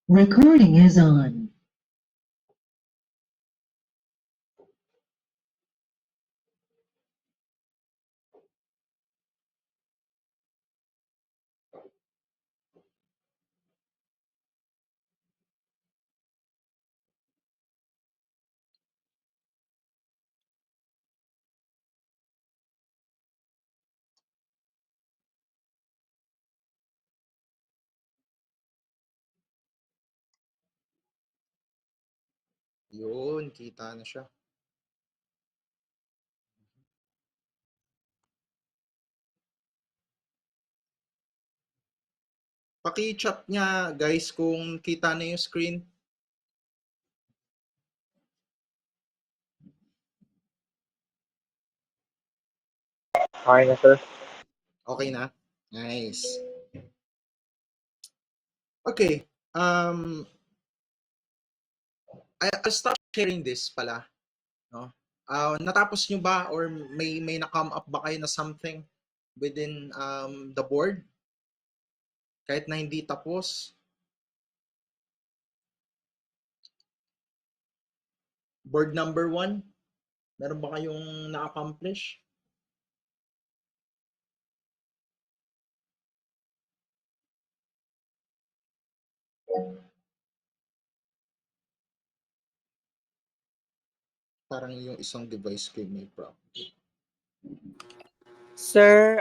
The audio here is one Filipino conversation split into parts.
Recording is on. Yun, kita na siya. Paki-chat niya, guys, kung kita na yung screen. Okay na, sir. Okay na? Nice. Okay. I'll stop sharing this pala. No? Natapos nyo ba or may na-come up ba kayo na something within the board? Kahit na hindi tapos? Board number 1? Meron ba kayong na-accomplish? Parang yung isang device ko may problem. Sir,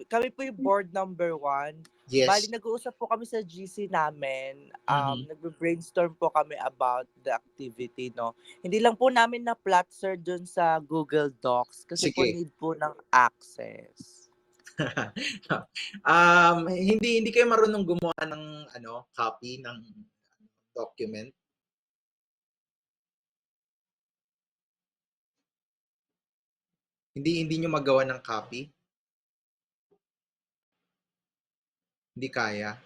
kami po yung board number 1. Yes. Bali, nag-uusap po kami sa GC namin. Mhm. Nag-brainstorm po kami about the activity, no? Hindi lang po namin na-plot, sir, dun sa Google Docs kasi po Sige. need po ng access. Hindi kayo marunong gumawa ng copy ng document. Hindi niyo magawa ng copy. Hindi kaya.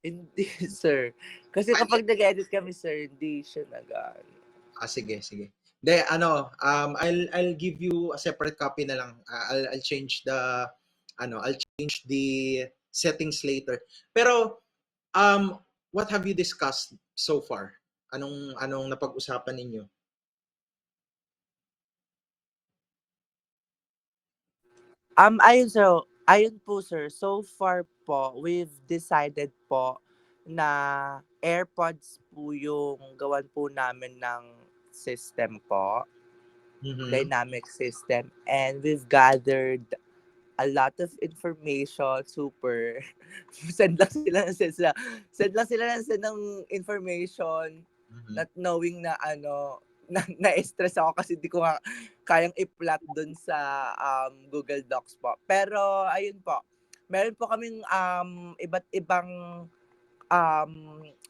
Hindi, sir. Kasi kapag nag-edit kami, sir, hindi siya Sige. De, I'll give you a separate copy na lang. I'll change the settings later. Pero what have you discussed so far? Anong napag-usapan ninyo? Ayun po, sir. So far po, we've decided po na AirPods po yung gawan po namin ng system po. Mhm. Dynamic system. And we've gathered a lot of information. Super. Send lang sila ng information. Mhm. Not knowing na na-stress ako kasi di ko kayang i-plot dun sa Google Docs po. Pero ayun po, meron po kaming iba't ibang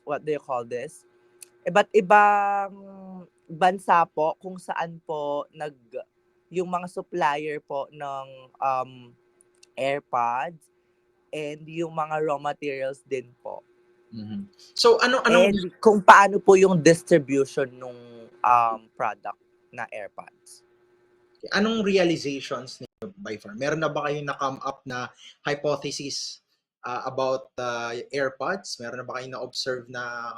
what do you call this? Iba't ibang bansa po kung saan po yung mga supplier po ng AirPods and yung mga raw materials din po. Mhm. So anong And kung paano po yung distribution ng product na AirPods. anong realizations niyo by far? Meron na ba kayong na-come up na hypothesis about AirPods? Meron na ba kayong na-observe na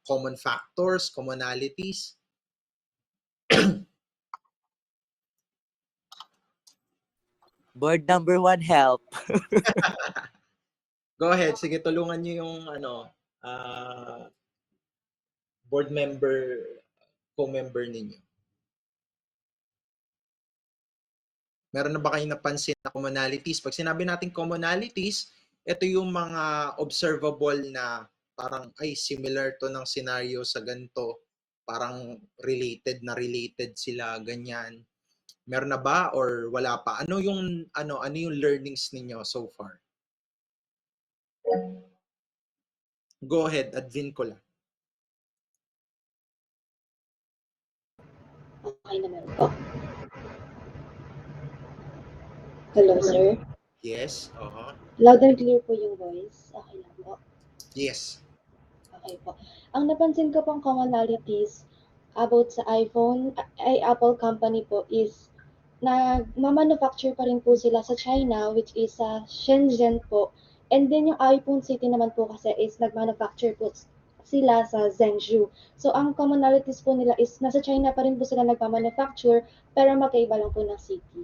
common factors, commonalities? Board number 1, help. Go ahead, sige, tulungan niyo yung board member, co-member ninyo. Meron na ba kayong napansin na commonalities? Pag sinabi natin commonalities, ito yung mga observable na parang ay similar to ng scenario sa ganito, parang related sila ganyan. Meron na ba or wala pa? Ano yung learnings ninyo so far? Go ahead, Advincula. Okay naman po. Hello, sir. Yes, Loud and clear po yung voice. Okay lang po. yes. Okay po. Ang napansin ko pong commonalities about sa iPhone, ay Apple company po is nagmamanufacture pa rin po sila sa China, which is sa Shenzhen po. And then yung iPhone City naman po kasi is nagmanufacture po sila sa Zhengzhou. So, ang commonalities po nila is nasa China pa rin po sila nagmamanufacture, pero magkaiba lang po ng city.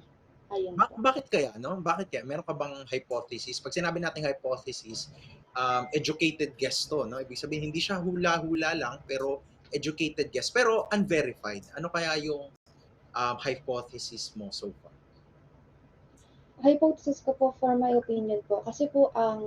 Ayun po. Bakit kaya, no? Bakit kaya? Meron ka bang hypothesis? Pag sinabi nating hypothesis, educated guess to, no? Ibig sabihin, hindi siya hula-hula lang, pero educated guess, pero unverified. Ano kaya yung hypothesis mo so far? Hypothesis ko po for my opinion po, kasi po ang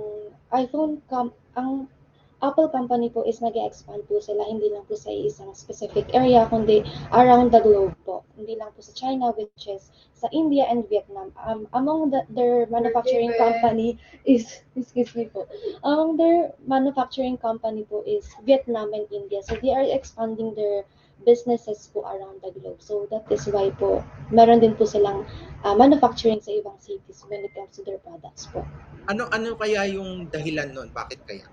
ang Apple company po is nag-expand po sila, hindi lang po sa isang specific area, kundi around the globe po. Hindi lang po sa China, which is sa India and Vietnam. Among their manufacturing company is, excuse me po, among their manufacturing company po is Vietnam and India. So they are expanding their businesses po around the globe. So that is why po, meron din po silang manufacturing sa ibang cities when it comes to their products po. Ano kaya yung dahilan nun? Bakit kaya?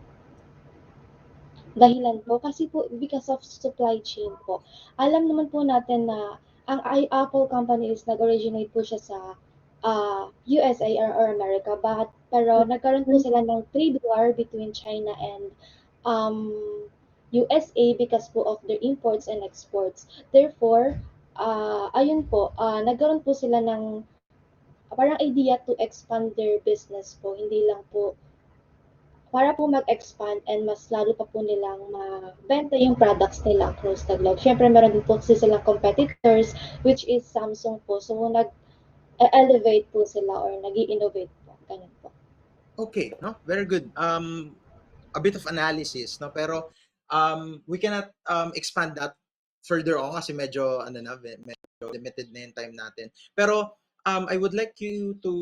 Dahilan po kasi po because of supply chain po. Alam naman po natin na ang Apple company is nag-originate po siya sa USA or America, pero nagkaroon po sila ng trade war between China and USA because po of their imports and exports. Therefore, ayun po, nagkaroon po sila ng parang idea to expand their business po, hindi lang po para po mag-expand and mas lalo pa po nilang mabenta yung products nila across the globe. Siyempre, meron din po silang competitors, which is Samsung po. So, nag-elevate po sila or nag-i-innovate po. Ganun po. Okay, no? Very good. A bit of analysis, no? Pero we cannot expand that further on kasi medyo limited na yung time natin. Pero I would like you to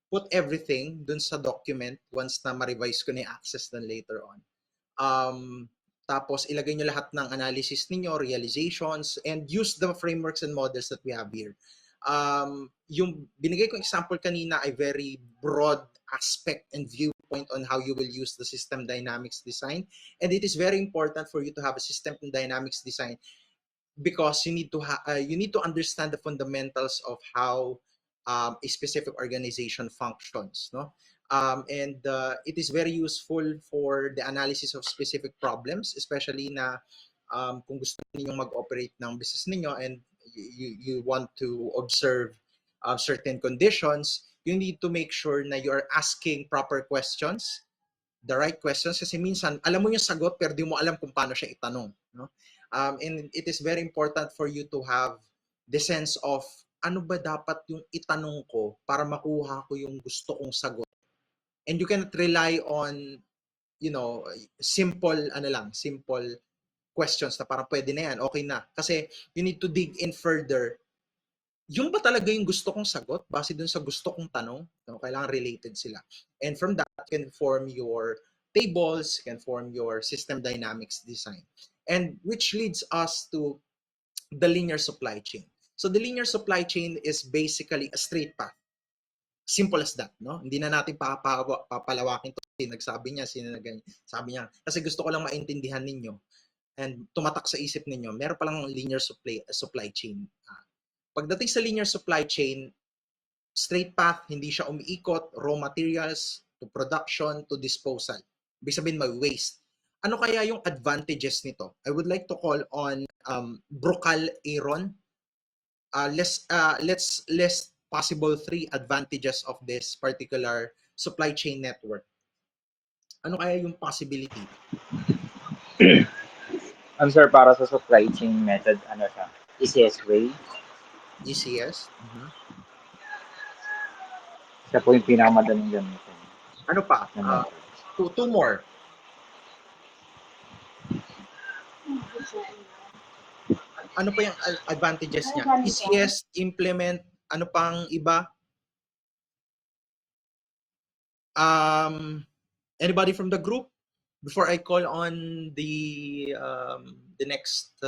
put everything dun sa document once na ma-revise ko na yung access dun later on. Tapos ilagay nyo lahat ng analysis ninyo, realizations, and use the frameworks and models that we have here. Yung binigay kong example kanina ay very broad aspect and viewpoint on how you will use the system dynamics design, and it is very important for you to have a system dynamics design because you need to understand the fundamentals of how a specific organization functions, no? And it is very useful for the analysis of specific problems, especially na kung gusto niyo mag-operate ng business niyo and you want to observe certain conditions, you need to make sure na you are asking proper questions, the right questions, kasi minsan alam mo yung sagot pero di mo alam kung paano siya itanong, no? And it is very important for you to have the sense of ano ba dapat yung itanong ko para makuha ko yung gusto kong sagot. And you cannot rely on, simple questions na parang pwede na yan, okay na. Kasi you need to dig in further. Yung ba talaga yung gusto kong sagot? Base dun sa gusto kong tanong, kailangan related sila. And from that, you can form your tables, you can form your system dynamics design. And which leads us to the linear supply chain. So the linear supply chain is basically a straight path. Simple as that, no? Hindi na natin papalawakin to. Nagsabi niya, sabi niya, kasi gusto ko lang maintindihan ninyo and tumatak sa isip ninyo, meron palang linear supply chain. Pagdating sa linear supply chain, straight path, hindi siya umiikot, raw materials to production to disposal. Ibig sabihin may waste. Ano kaya yung advantages nito? I would like to call on Brocal Aaron. Let's list possible 3 advantages of this particular supply chain network. Ano kaya yung possibility? Sir, para sa supply chain method, ano siya? Easiest way. ECS? Siya po yung pinakamadaling gamitin. Ano pa? Two more. Ano pa yung advantages niya? ECS, implement, ano pang iba? Anybody from the group? Before I call on the next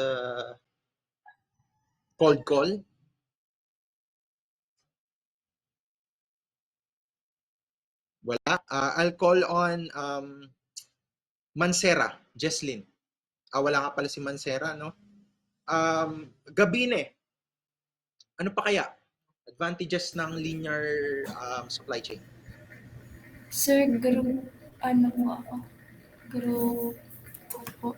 cold call. Wala. I'll call on Mansera, Jesslyn. Wala nga pala si Mansera, no? Gabine. Ano pa kaya? Advantages ng linear supply chain. Sir, group, ano po ako? Group po.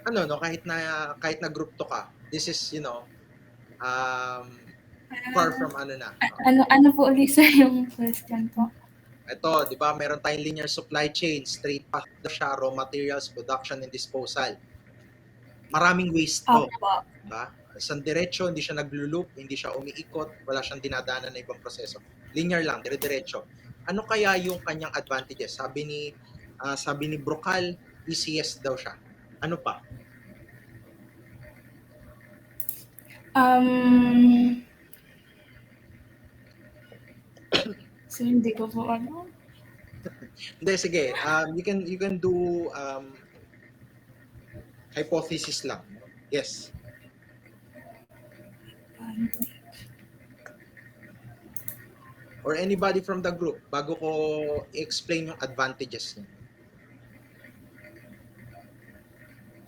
Ano, no, kahit na group to ka, this is, far from ano na. Ano po ulit sir yung question po? Ito, di ba, meron tayong linear supply chain, straight path daw siya, raw materials, production, and disposal. Maraming waste to. Opo. Diba? Isang diretso, hindi siya naglo-loop, hindi siya umiikot, wala siyang dinadaanan na ibang proseso. Linear lang, dire-diretso. Ano kaya yung kanyang advantages? Sabi ni Brocal, ECS daw siya. Ano pa? So hindi ko po ano. Hindi, sige. You can do hypothesis lang. Yes. Or anybody from the group, bago ko i-explain yung advantages niya.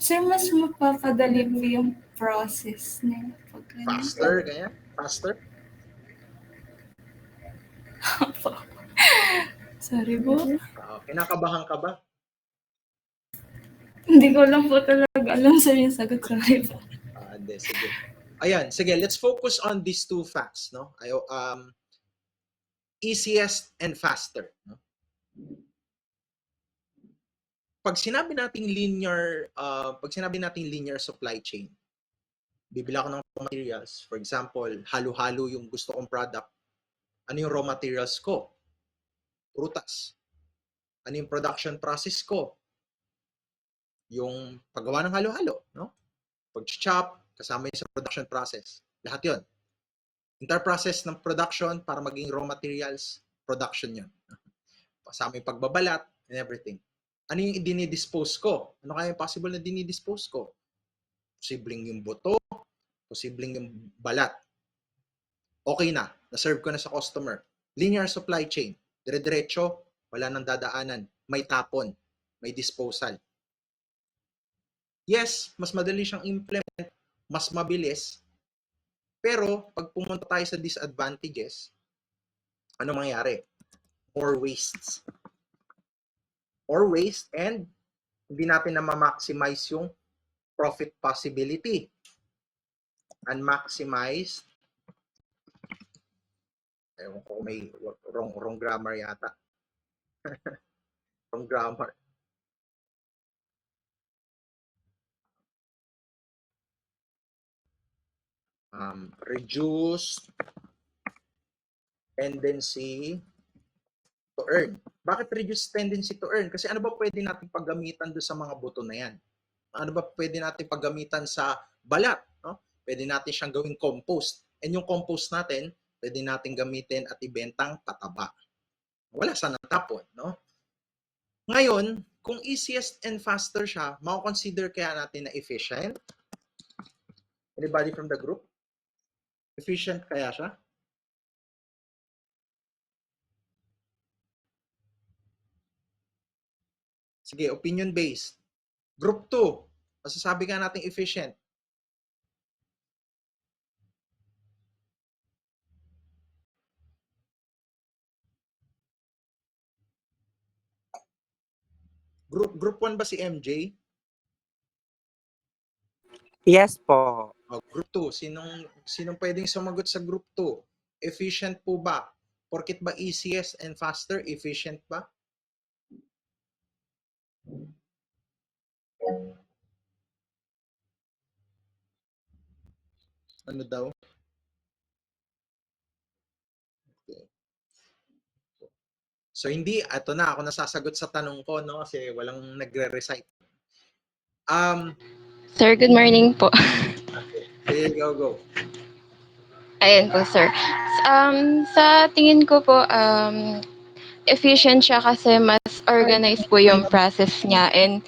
Sir, mas mapapadali po yung process niya. Pag ganun. Faster, ganyan? Faster? Sorry po. Kinakabahan ka ba? Hindi ko lang po talaga alam sir yung sagot. Sorry po. Hindi, sige. Ayan, sige, let's focus on these two facts, no? Easiest and faster, no? Pag sinabi nating linear supply chain, bibili ako ng raw materials, for example, halo-halo yung gusto kong product. Ano yung raw materials ko? Prutas. Ano yung production process ko? Yung paggawa ng halo-halo, no? Pag-chop, kasama yun sa production process. Lahat yun. Entire process ng production para maging raw materials, production yun. Kasama yung pagbabalat and everything. Ano yung dinidispose ko? Ano kaya yung possible na dinidispose ko? Posibleng yung buto, posibleng yung balat. Okay na, na-serve ko na sa customer. Linear supply chain. Dire-diretso, wala nang dadaanan. May tapon, may disposal. Yes, mas madali siyang implement, mas mabilis. Pero pag pumunta tayo sa disadvantages, ano mangyayari? More wastes. More waste and hindi natin na ma-maximize yung profit possibility. Unmaximized. Ewan ko may wrong grammar yata. Wrong grammar. Reduce tendency to earn. Bakit reduce tendency to earn? Kasi ano ba pwede natin paggamitan doon sa mga buto na yan? Ano ba pwede natin paggamitan sa balat? No? Pwede natin siyang gawing compost. And yung compost natin, pwede natin gamitin at ibentang pataba. Wala sana tapon, no? Ngayon, kung easiest and faster siya, mako-consider kaya natin na efficient? Anybody from the group? Efficient kaya siya? Sige, opinion-based. Group 2, masasabi ka natin efficient. Group 1 ba si MJ? Yes po. Group 2, sinong pwedeng sumagot sa group 2? Efficient po ba? Porkit ba easiest and faster, efficient ba? Ano daw? Okay. So hindi, ito na, ako nasasagot sa tanong ko, no? Kasi walang nagre-recite. Sir, good morning po. Okay, go. Ayan po, sir. Sa tingin ko po, efficient siya kasi mas organized po yung process niya and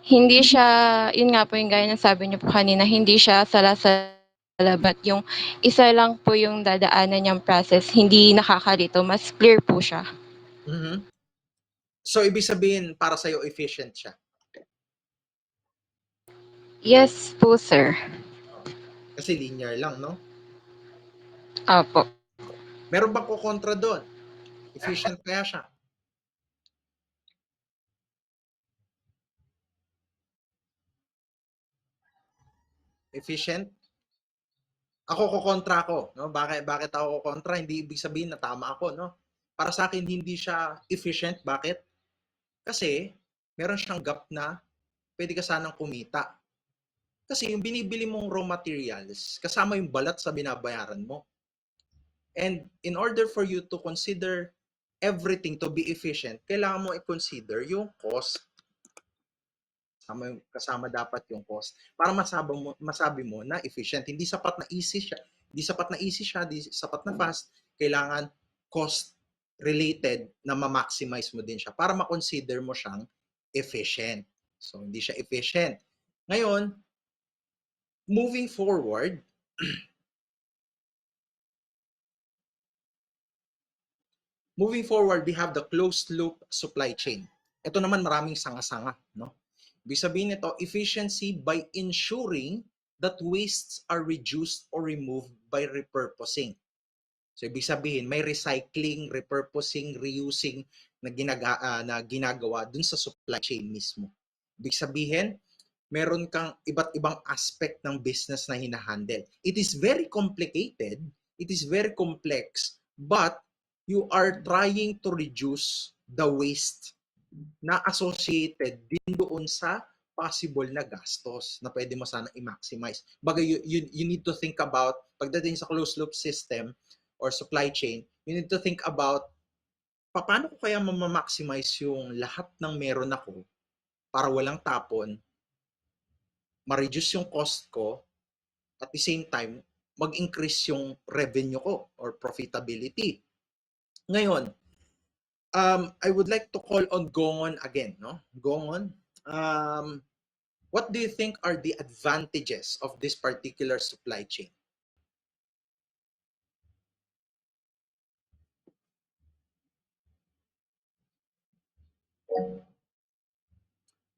hindi siya, yun nga po yung gaya ng sabi niyo po kanina, hindi siya salasalabat. Yung isa lang po yung dadaanan niyang process, hindi nakakalito, mas clear po siya. Mm-hmm. So, ibig sabihin, para sa'yo, efficient siya? Yes po, sir. Kasi linear lang, no? Opo. Meron bang kukontra doon? Efficient kaya siya? Efficient? Ako kokontra ako, no? Bakit ako kokontra? Hindi ibig sabihin na tama ako, no? Para sa akin hindi siya efficient. Bakit? Kasi meron siyang gap na pwede ka sanang kumita. Kasi yung binibili mong raw materials, kasama yung balat sa binabayaran mo. And in order for you to consider everything to be efficient, kailangan mo i-consider yung cost. Kasama dapat yung cost para masabi mo na efficient. Hindi sapat na easy siya, hindi sapat na fast. Kailangan cost related na ma-maximize mo din siya para ma-consider mo siyang efficient. So hindi siya efficient. Ngayon, moving forward, we have the closed loop supply chain. Ito naman maraming sanga-sanga, no? Ibig sabihin nito, efficiency by ensuring that wastes are reduced or removed by repurposing. So ibig sabihin, may recycling, repurposing, reusing na ginagawa dun sa supply chain mismo. Ibig sabihin, meron kang iba't ibang aspect ng business na hinahandle. It is very complicated, it is very complex, but you are trying to reduce the waste na associated din doon sa possible na gastos na pwede mo sana i-maximize. Bagay, you need to think about, pagdating sa closed loop system or supply chain, you need to think about paano ko kaya ma-maximize yung lahat ng meron ako para walang tapon, ma-reduce yung cost ko, at the same time, mag-increase yung revenue ko or profitability. Ngayon, I would like to call on Gongon again, no? Gongon, what do you think are the advantages of this particular supply chain?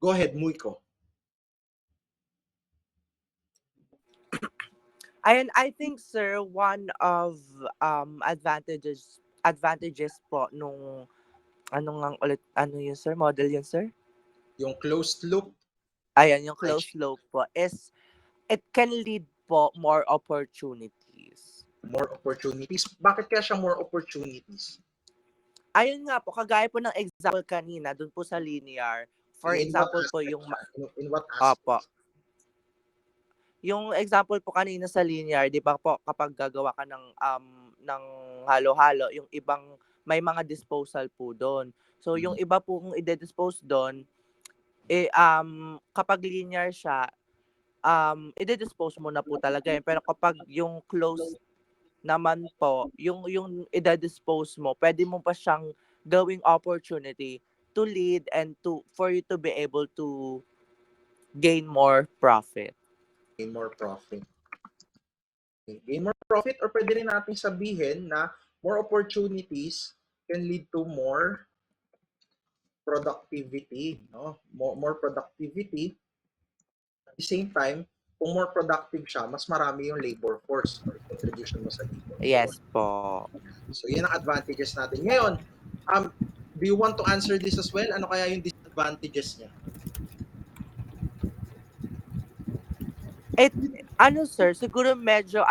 Go ahead, Muiko. Ayun, I think, sir, one of advantages po nung ano yun, sir? Model yun, sir? Yung closed loop. Ayan, yung closed loop po is it can lead po more opportunities. More opportunities. Bakit kaya siya more opportunities? Ayun nga po, kagaya po ng example kanina, dun po sa linear. For In example what po aspect yung... siya? In what aspect? Opo. Yung example po kanina sa linear, di ba po, kapag gagawa ka ng halo-halo, yung ibang may mga disposal po doon. So yung iba po kung i-dispose doon, kapag linear siya, i-dispose mo na po talaga yun. Pero kapag yung close naman po, yung i-dispose mo, pwede mo pa siyang gawing opportunity to lead and for you to be able to gain more profit. Gain more profit. Gain more profit, or pwede rin natin sabihin na more opportunities can lead to more productivity, no? More productivity. At the same time, kung more productive siya, mas marami yung labor force or contribution mo sa labor force. Yes po. So, yan ang advantages natin. Ngayon, do you want to answer this as well? Ano kaya yung disadvantages niya? Sir, siguro medyo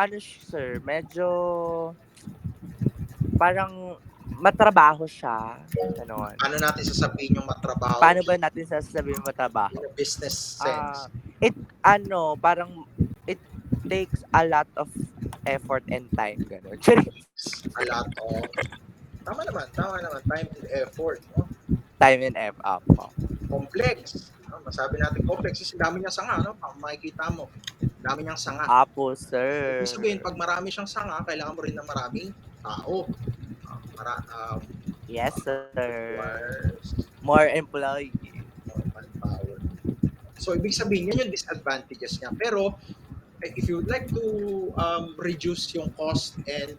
parang matrabaho siya. Ganon. Ano natin sasabihin yung matrabaho? Paano ba natin sasabihin matrabaho? In a business sense. Parang it takes a lot of effort and time. Ganon. A lot of... Tama naman. Time and effort. No? Time and effort po. Complex. No? Masabi natin complex kasi dami niyang sanga. No? Makikita mo. Dami niyang sanga. Apo, sir. Ibig sabihin, pag marami siyang sanga, kailangan mo rin ng maraming tao. Yes, sir. More employee. More manpower. So, ibig sabihin, yan yung disadvantages niya. Pero, if you would like to reduce yung cost and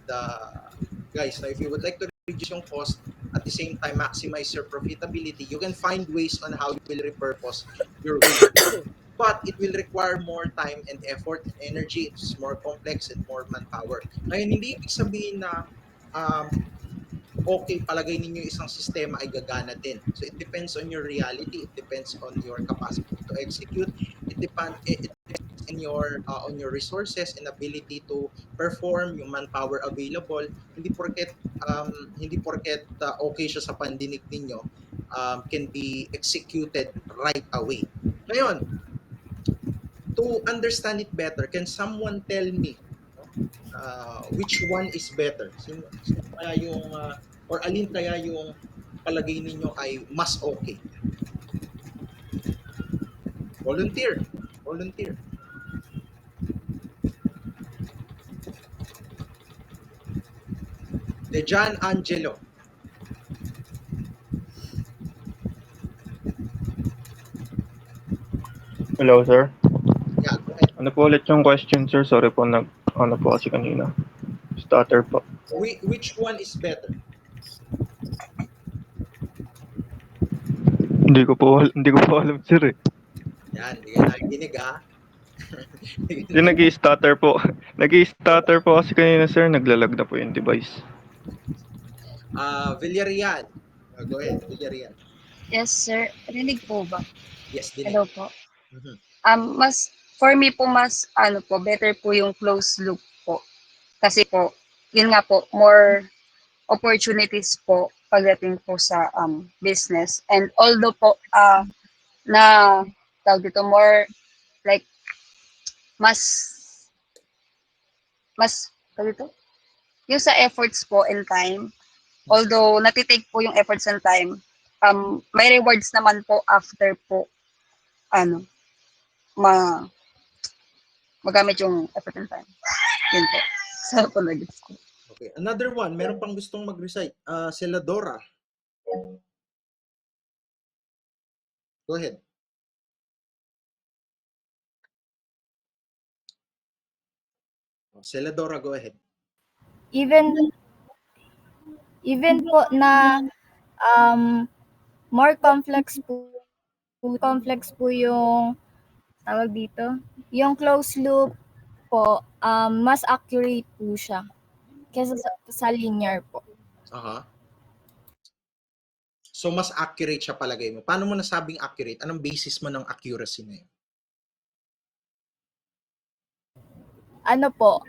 guys, if you would like to reduce yung cost at the same time maximize your profitability, you can find ways on how you will repurpose your waste. But it will require more time and effort and energy. It's more complex and more manpower. Ngayon, hindi ibig sabihin na okay, palagay ninyo isang sistema ay gagana din. So it depends on your reality, it depends on your capacity to execute, it depends in your on your resources and ability to perform, yung manpower available. Hindi porket okay siya sa pandinig ninyo, can be executed right away. Ngayon, to understand it better, can someone tell me, no, which one is better? Sino kaya yung or alin kaya yung palagay ninyo ay mas okay? Volunteer. Volunteer. Dejan Angelo. Hello, sir. Yeah, go ahead. Ano po ulit yung question, sir? Sorry po, ano po kasi kanina. Stutter po. Which one is better? Hindi ko po alam, sir, eh. Yan, hindi ka nakikinig ha. Hindi, nag-i-stutter po. Nag-i-stutter po kasi kanina, sir. Naglalag na po yung device. Villarreal. Go ahead, Villarreal. Yes, sir. Rinig po ba? Yes, dinig. Hello po. Mhm. For me po, better po yung closed loop po. Kasi po, yun nga po, more opportunities po pagdating po sa business. And although po, tawag dito, more like, tawag dito, yung sa efforts po and time, although natitake po yung efforts and time, may rewards naman po after po, magamit yung effort and time. Yun po. Sa apologies ko. Okay. Another one, meron pang gustong mag-recite. Celadora. Go ahead. Celadora, go ahead. Even po na more complex po yung tawag dito, yung closed loop po, mas accurate po siya kaysa sa linear po. Aha. So, mas accurate siya palagay mo. Paano mo nasabing accurate? Anong basis mo ng accuracy na yun? Ano po,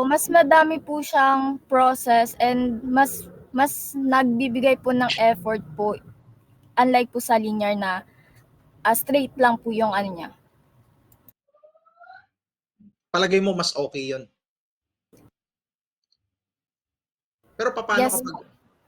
mas madami po siyang process and mas nagbibigay po ng effort po, unlike po sa linear na straight lang po yung ano niya. Palagay mo mas okay yun. Pero paano Yes.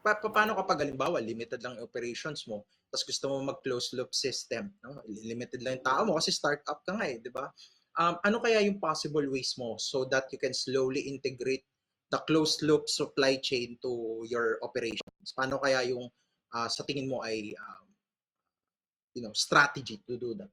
paano kapag halimbawa limited lang yung operations mo, tapos gusto mo mag-closed loop system, no? Limited lang yung tao mo kasi startup ka nga eh, di ba? Ano kaya yung possible ways mo so that you can slowly integrate the closed loop supply chain to your operations? Paano kaya yung sa tingin mo ay strategy to do that?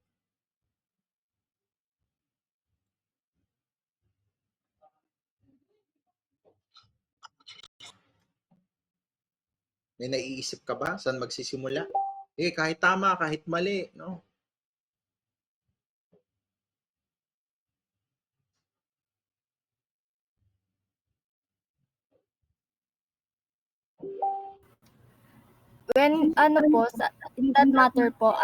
May naiisip ka ba saan magsisimula? Kahit tama, kahit mali, no? When in that matter po,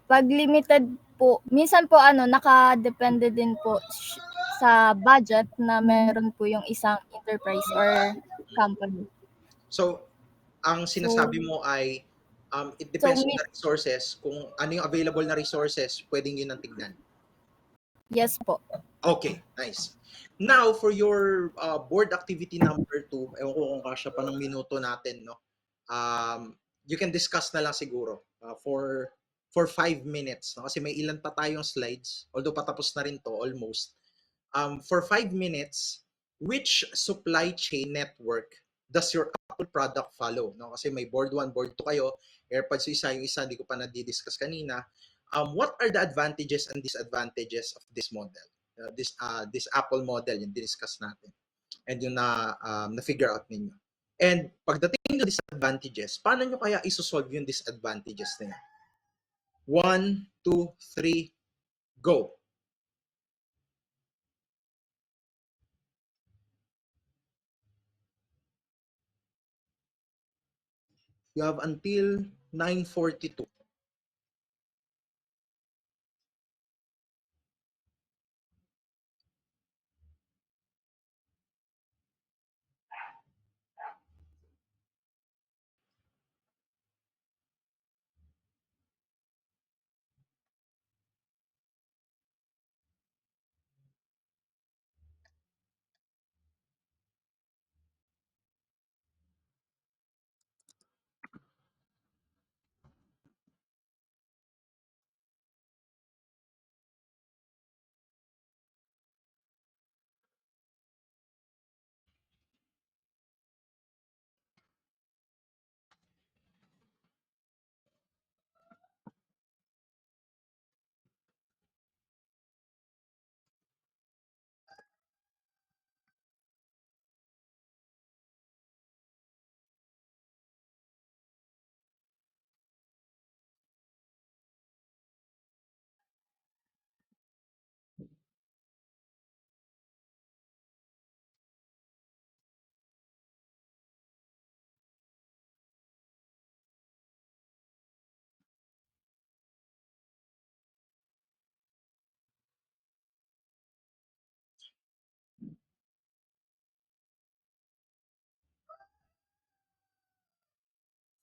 pag limited po, minsan po nakadepende din po sa budget na meron po yung isang enterprise or company. So, ang sinasabi mo ay it depends on the resources. Kung ano yung available na resources, pwedeng yun ang tignan. Yes po. Okay, nice. Now, for your board activity number 2, ewan ko kung kasya pa ng minuto natin, no? You can discuss na lang siguro for 5 minutes, no? Kasi may ilan pa tayong slides, although patapos na rin to almost. For 5 minutes, which supply chain network does your Apple product follow? No? Kasi may board 1, board 2 kayo, AirPods yung isa, hindi ko pa na-discuss kanina. What are the advantages and disadvantages of this model? This Apple model, yung discuss natin. And yung na-figure out ninyo. And pagdating to disadvantages, paano nyo kaya isosolve yung disadvantages na yan? 1, 2, 3, go! You have until 9:42.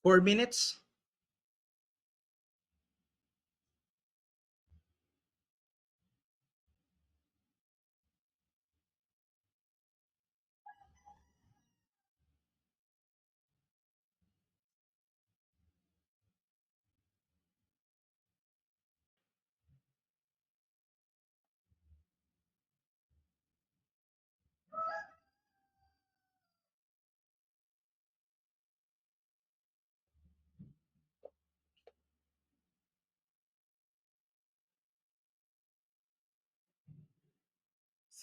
4 minutes.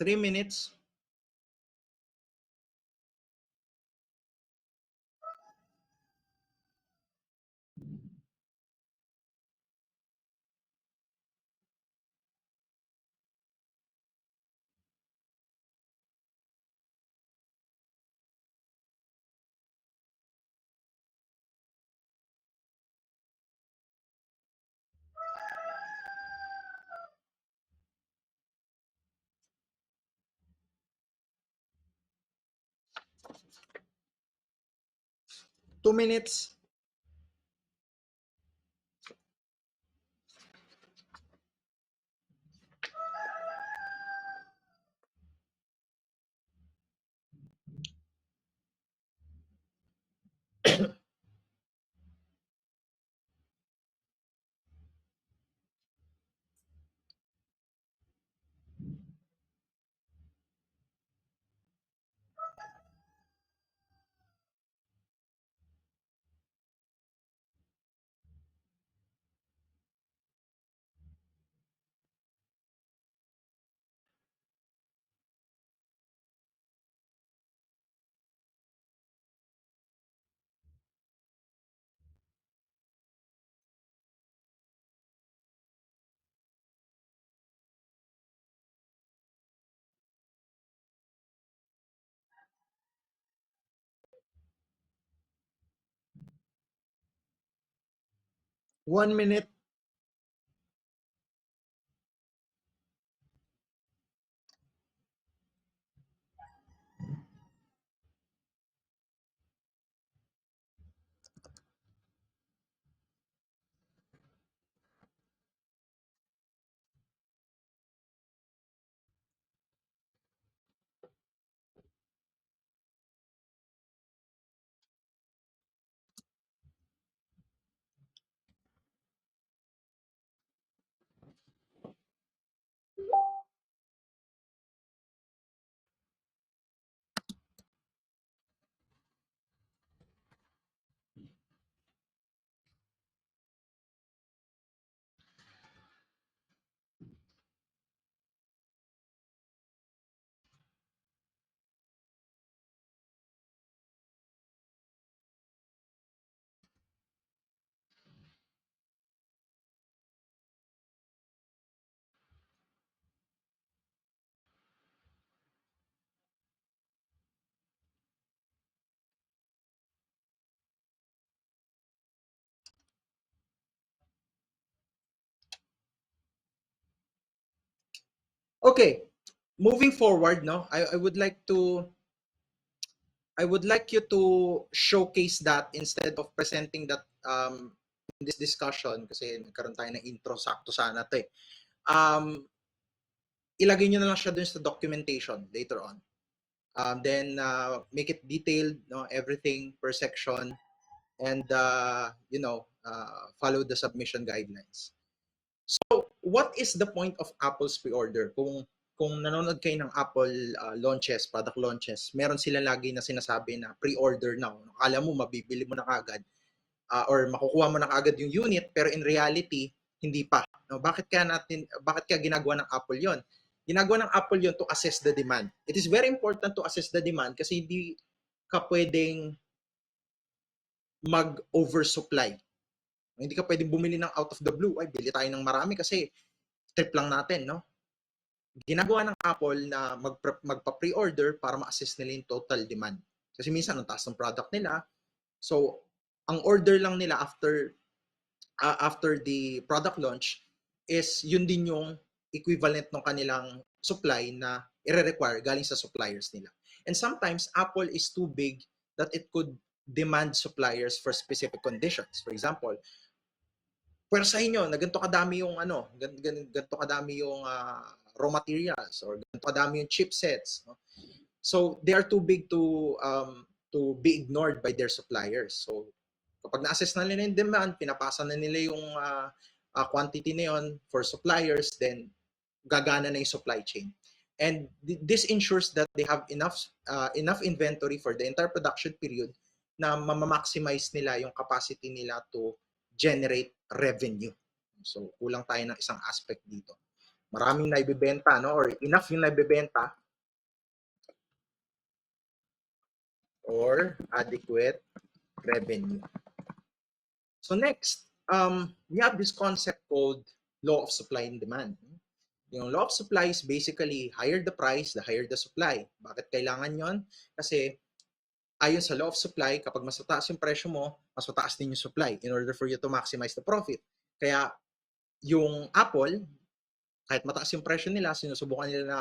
Three minutes. Two minutes. One minute. Okay. Moving forward, no, I would like you to showcase that instead of presenting that in this discussion, kasi nagkaroon tayo ng intro, sakto sana to eh. Ilagay nyo na lang siya dun sa documentation later on. Then make it detailed, no, everything per section, and follow the submission guidelines. So, what is the point of Apple's pre-order? Kung nanonood kayo ng Apple launches, product launches, meron sila lagi na sinasabi na pre-order now. Akala mo mabibili mo na kagad or makukuha mo na kagad yung unit, pero in reality, hindi pa. No, bakit kaya ginagawa ng Apple 'yon? Ginagawa ng Apple 'yon to assess the demand. It is very important to assess the demand kasi hindi ka pwedeng mag-oversupply. Hindi ka pwedeng bumili ng out of the blue. Ay, bili tayo ng marami kasi trip lang natin, no? Ginagawa ng Apple na magpa-pre-order para ma-assess nila yung total demand. Kasi minsan, ang taas ng product nila. So, ang order lang nila after the product launch is yun din yung equivalent ng kanilang supply na i-require galing sa suppliers nila. And sometimes, Apple is too big that it could demand suppliers for specific conditions. For example, pwersahin nyo na ganito kadami yung ganito kadami yung raw materials or ganito kadami yung chipsets. No? So they are too big to be ignored by their suppliers. So kapag na-assess na nila yung demand, pinapasa na nila yung quantity na yun for suppliers, then gagana na yung supply chain. And this ensures that they have enough inventory for the entire production period na ma-maximize nila yung capacity nila to generate revenue. So kulang tayo ng isang aspect dito. Maraming naibebenta, no? Or enough yung naibebenta or adequate revenue. So next, we have this concept called law of supply and demand. Yung law of supply is basically higher the price, the higher the supply. Bakit kailangan yon? Kasi ayon sa law of supply, kapag mas mataas yung presyo mo, mas mataas din yung supply in order for you to maximize the profit. Kaya yung Apple, kahit mataas yung presyo nila, sinusubukan nila na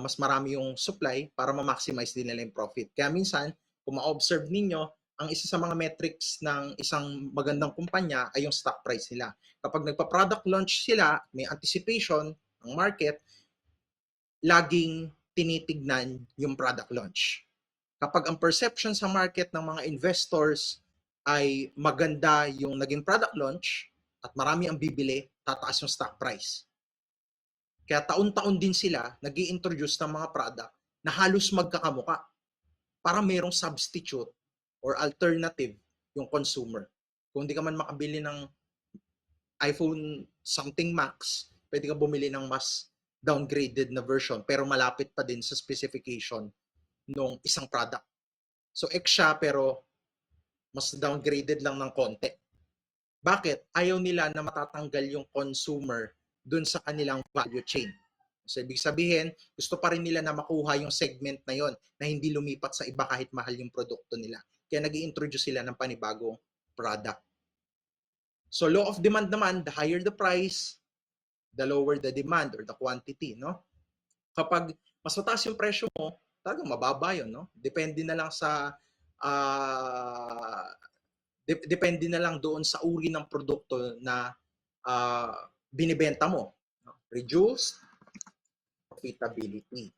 mas marami yung supply para ma-maximize din nila yung profit. Kaya minsan, kung ma-observe ninyo, ang isa sa mga metrics ng isang magandang kumpanya ay yung stock price nila. Kapag nagpa-product launch sila, may anticipation ng market, laging tinitignan yung product launch. Kapag ang perception sa market ng mga investors ay maganda yung naging product launch at marami ang bibili, tataas yung stock price. Kaya taon-taon din sila nag-i-introduce ng mga product na halos magkakamuka para merong substitute or alternative yung consumer. Kung di ka man makabili ng iPhone something Max, pwede ka bumili ng mas downgraded na version pero malapit pa din sa specification nung isang product. So X siya pero mas downgraded lang ng konti. Bakit? Ayaw nila na matatanggal yung consumer dun sa kanilang value chain. So ibig sabihin, gusto pa rin nila na makuha yung segment na yon na hindi lumipat sa iba kahit mahal yung produkto nila. Kaya nag-i-introduce sila ng panibagong product. So law of demand naman, the higher the price, the lower the demand or the quantity, no? Kapag mas mataas yung presyo mo, talagang mababa yun, no? Depende na lang sa depende na lang doon sa uri ng produkto na binibenta mo. No? Reduced profitability.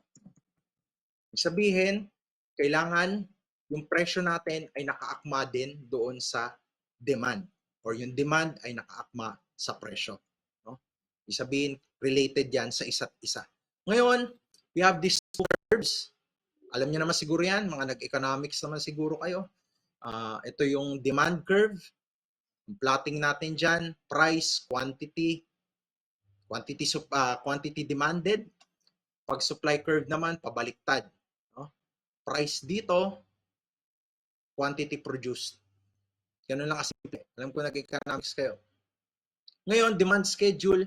Ibig sabihin, kailangan yung presyo natin ay nakaakma din doon sa demand or yung demand ay nakaakma sa presyo. No? Ibig sabihin, related yan sa isa't isa. Ngayon, we have these two curves. Alam niyo naman siguro yan, mga nag-economics naman siguro kayo. Ito yung demand curve. Yung plotting natin dyan, price, quantity demanded. Pag supply curve naman, pabaliktad. No? Price dito, quantity produced. Ganun lang kasimple. Alam ko nag-economics kayo. Ngayon, demand schedule,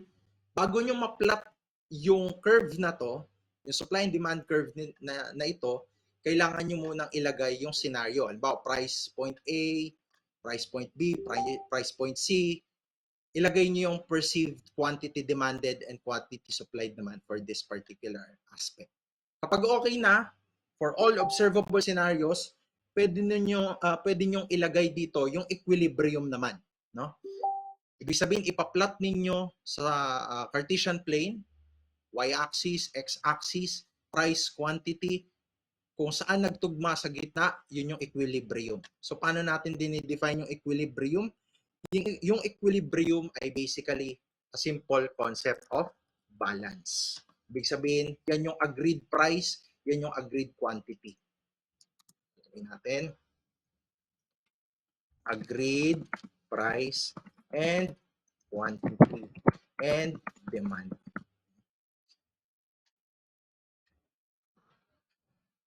bago nyo ma-plot yung curve na to, yung supply and demand curve na ito, kailangan nyo munang ilagay yung scenario. Halimbawa, price point A, price point B, price point C. Ilagay nyo yung perceived quantity demanded and quantity supplied naman for this particular aspect. Kapag okay na, for all observable scenarios, pwede nyong ilagay dito yung equilibrium naman. No? Ibig sabihin, ipa-plot ninyo sa Cartesian plane, y-axis, x-axis, price, quantity, kung saan nagtugma sa gitna, yun yung equilibrium. So, paano natin dinidefine yung equilibrium? Yung equilibrium ay basically a simple concept of balance. Ibig sabihin, yan yung agreed price, yan yung agreed quantity. Sabihin natin, agreed price and quantity and demand.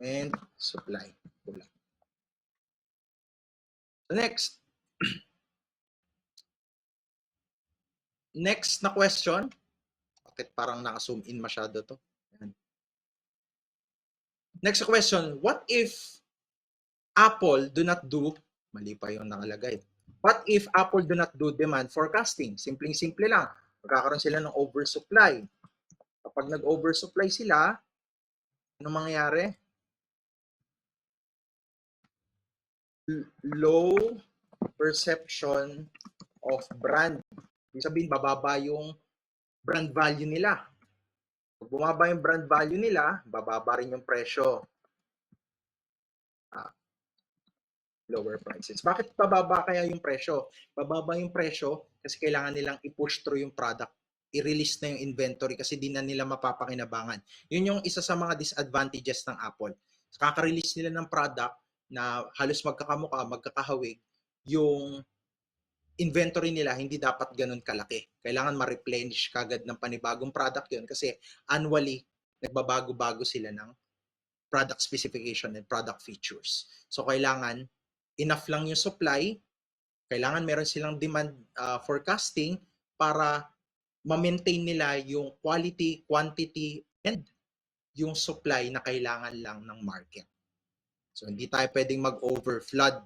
And supply. So next na question. Bakit parang naka-zoom in masyado to? Ayan. Next question. What if Apple do not do, mali pa yung nakalagay. What if Apple do not do demand forecasting? Simpleng-simple lang. Magkakaroon sila ng oversupply. Kapag nag-oversupply sila, ano mangyayari? low perception of brand. Ibig sabihin, bababa yung brand value nila. Pag bumaba yung brand value nila, bababa rin yung presyo. Lower prices. Bakit bababa kaya yung presyo? Bababa yung presyo kasi kailangan nilang i-push through yung product. I-release na yung inventory kasi di na nila mapapakinabangan. Yun yung isa sa mga disadvantages ng Apple. Kaka-release nila ng product na halos magkakamukha, magkakahawig, yung inventory nila hindi dapat ganun kalaki. Kailangan ma-replenish kagad ng panibagong product yun kasi annually, nagbabago-bago sila ng product specification and product features. So, kailangan enough lang yung supply, kailangan meron silang demand forecasting para ma-maintain nila yung quality, quantity, and yung supply na kailangan lang ng market. So, hindi tayo pwedeng mag-overflood.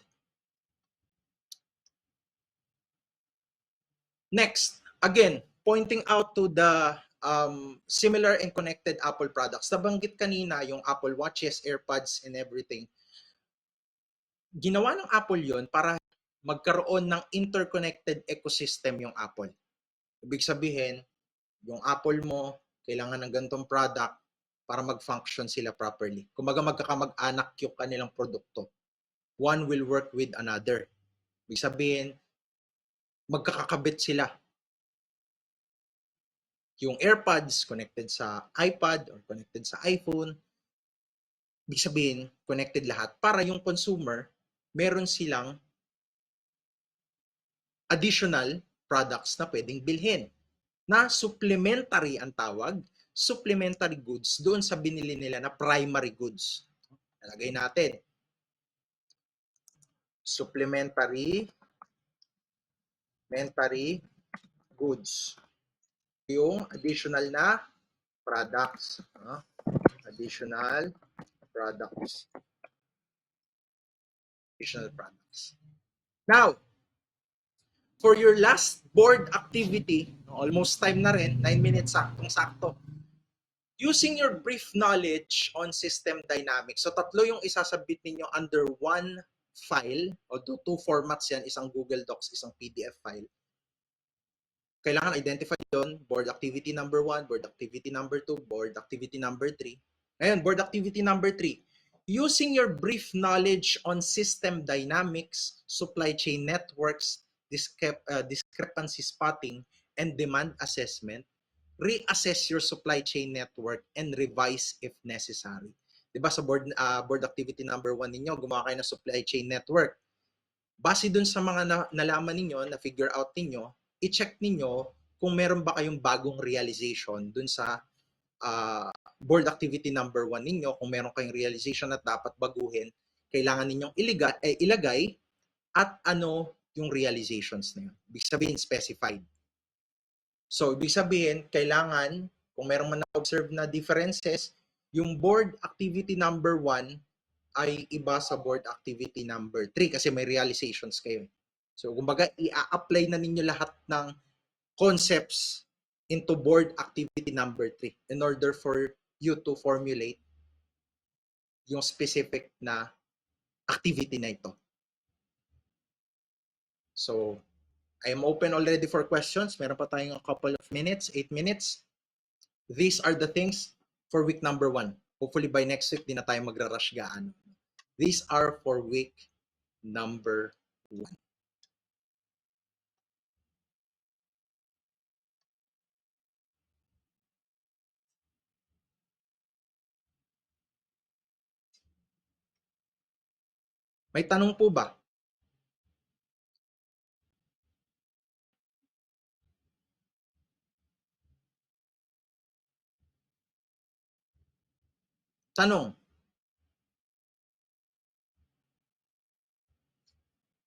Next, again, pointing out to the similar and connected Apple products. Nabanggit kanina yung Apple Watches, AirPods, and everything. Ginawa ng Apple yon para magkaroon ng interconnected ecosystem yung Apple. Ibig sabihin, yung Apple mo, kailangan ng ganitong product para mag-function sila properly. Kumbaga magkakamag-anak yung kanilang produkto. One will work with another. Ibig sabihin, magkakakabit sila. Yung AirPods connected sa iPad or connected sa iPhone. Ibig sabihin, connected lahat para yung consumer, meron silang additional products na pwedeng bilhin na supplementary ang tawag, supplementary goods doon sa binili nila na primary goods. Nalagay natin. Supplementary goods. Yung additional na products. Additional products. Now, for your last board activity, almost time na rin, 9 minutes saktong-sakto. Using your brief knowledge on system dynamics. So, tatlo yung isasabit ninyo under one file, o two formats yan, isang Google Docs, isang PDF file. Kailangan identify yun, board activity number 1, board activity number 2, board activity number 3. Ngayon, board activity number 3. Using your brief knowledge on system dynamics, supply chain networks, discrepancy spotting, and demand assessment, reassess your supply chain network and revise if necessary. Diba sa board activity number 1 ninyo, gumawa kayo ng supply chain network. Base dun sa mga nalaman ninyo, na figure out ninyo, i-check ninyo kung meron ba kayong bagong realization dun sa board activity number 1 ninyo. Kung meron kayong realization na dapat baguhin, kailangan ninyong ilagay at ano yung realizations na yun. Ibig sabihin, specified. So, ibig sabihin, kailangan, kung meron man na-observe na differences, yung board activity number 1 ay iba sa board activity number 3 kasi may realizations kayo. So, kumbaga, i-apply na ninyo lahat ng concepts into board activity number 3 in order for you to formulate yung specific na activity na ito. So, I am open already for questions. Meron pa tayong a couple of minutes, 8 minutes. These are the things for week number 1. Hopefully by next week, di na tayo magra-rush gaano. These are for week number 1. May tanong po ba? Tanong.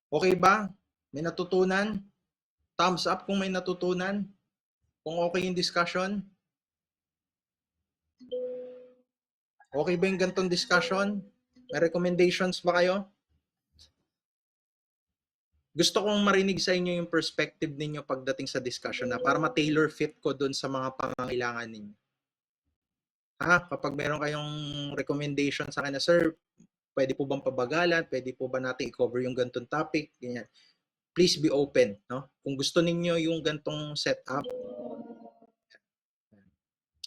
Okay ba? May natutunan? Thumbs up kung may natutunan. Kung okay yung discussion. Okay ba yung ganitong discussion? May recommendations ba kayo? Gusto kong marinig sa inyo yung perspective ninyo pagdating sa discussion na para ma-tailor fit ko dun sa mga pangangailangan ninyo. Kapag meron kayong recommendation sa akin na, sir, pwede po bang pabagalan, pwede po ba natin i-cover yung gantong topic, ganyan. Please be open, no? Kung gusto ninyo yung gantong setup,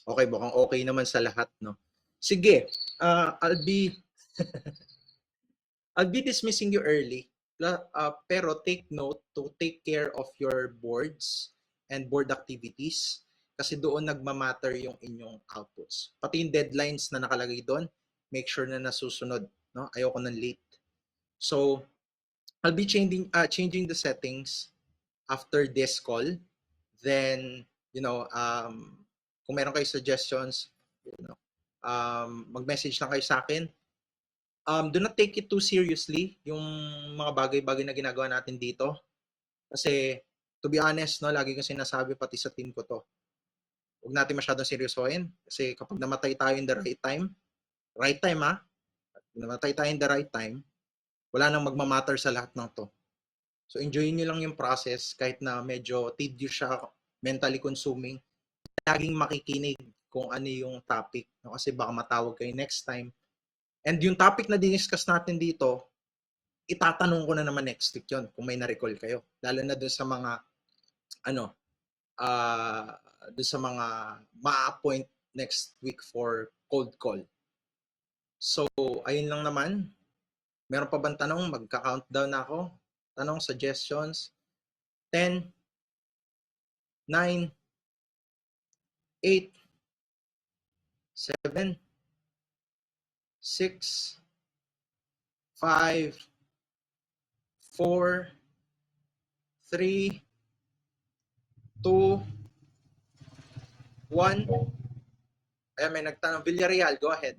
okay, mukhang okay naman sa lahat, no? Sige, I'll be dismissing you early. Pero take note to take care of your boards and board activities kasi doon nagmamatter yung inyong outputs. Pati yung deadlines na nakalagay doon, make sure na nasusunod, no? Ayoko ng late. So, I'll be changing the settings after this call. Then, kung meron kayo suggestions, mag-message lang kayo sa akin. Do not take it too seriously yung mga bagay-bagay na ginagawa natin dito. Kasi, to be honest, no, lagi kong sinasabi pati sa team ko to. Huwag natin masyadong seryosohin. Kasi kapag namatay tayo in the right time namatay tayo in the right time, wala nang magmamatter sa lahat ng to. So, enjoyin nyo lang yung process kahit na medyo tedious siya, mentally consuming. Laging makikinig kung ano yung topic. No? Kasi baka matawag kayo next time. And yung topic na diniscuss natin dito, itatanong ko na naman next week yun kung may na-recall kayo. Lalo na doon sa mga doon sa mga ma-appoint next week for cold call. So, ayun lang naman. Meron pa bang tanong? Magka-countdown na ako. Tanong, suggestions. 10, 9, 8, 7, 6, 5, 4, 3, 2, 1. Ayan, may nagtanong. Villarreal, go ahead.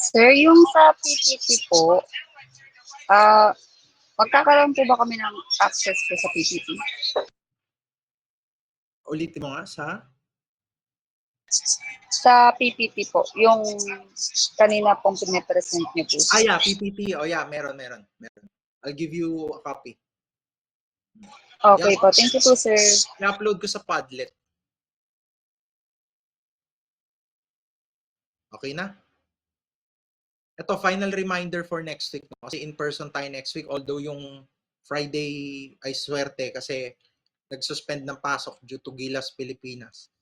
Sir, yung sa PPT po, magkakaroon po ba kami ng access po sa PPT? Ulitin mo nga sa? Sa PPT po, yung kanina pong pinapresent niyo po. Yeah, PPT. Oh yeah, meron. I'll give you a copy. Okay po, thank you po, sir. I-upload ko sa Padlet. Okay na? Ito, final reminder for next week. No? Kasi in-person tayo next week. Although yung Friday ay swerte kasi nag-suspend ng pasok due to Gilas Pilipinas.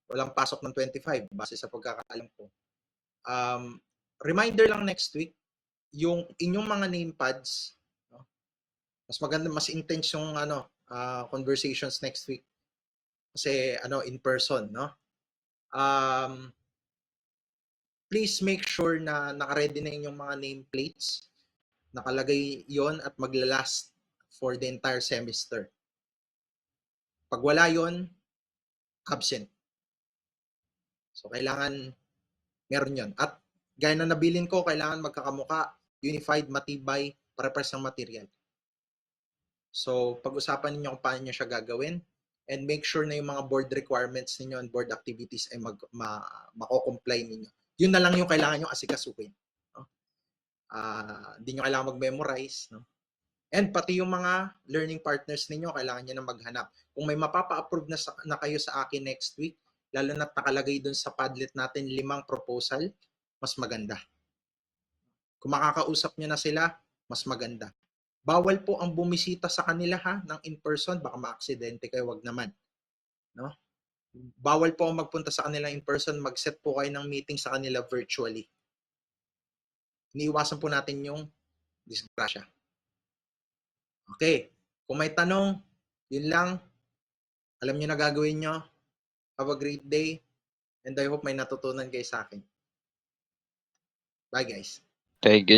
Walang pasok ng 25 base sa pagkakaalam ko. Reminder lang next week, yung inyong mga name pads, no? Mas maganda, mas intense yung conversations next week. Kasi in person, no? Please make sure na naka-ready na inyong mga nameplates. Nakalagay yon at maglalast for the entire semester. Pag wala yon, absent. So, kailangan meron yon. At gaya na nabilin ko, kailangan magkakamuka, unified, matibay, pare-pares ng material. So, pag-usapan ninyo kung paano nyo siya gagawin and make sure na yung mga board requirements ninyo and board activities ay mako-comply ninyo. Yun na lang yung kailangan nyo asikasuhin. No? Di nyo kailangan mag-memorize. No? And pati yung mga learning partners ninyo, kailangan nyo na maghanap. Kung may mapapa-approve na kayo sa akin next week, lalo na nakalagay dun sa Padlet natin 5 proposal, mas maganda. Kung makakausap nyo na sila, mas maganda. Bawal po ang bumisita sa kanila ng in-person, baka ma-aksidente kayo, wag naman. No? Bawal po ang magpunta sa kanila in person, mag-set po kayo ng meeting sa kanila virtually. Iniiwasan po natin yung disgrasya. Okay, kung may tanong, yun lang. Alam nyo na gagawin nyo. Have a great day. And I hope may natutunan kayo sa akin. Bye guys. Thank you.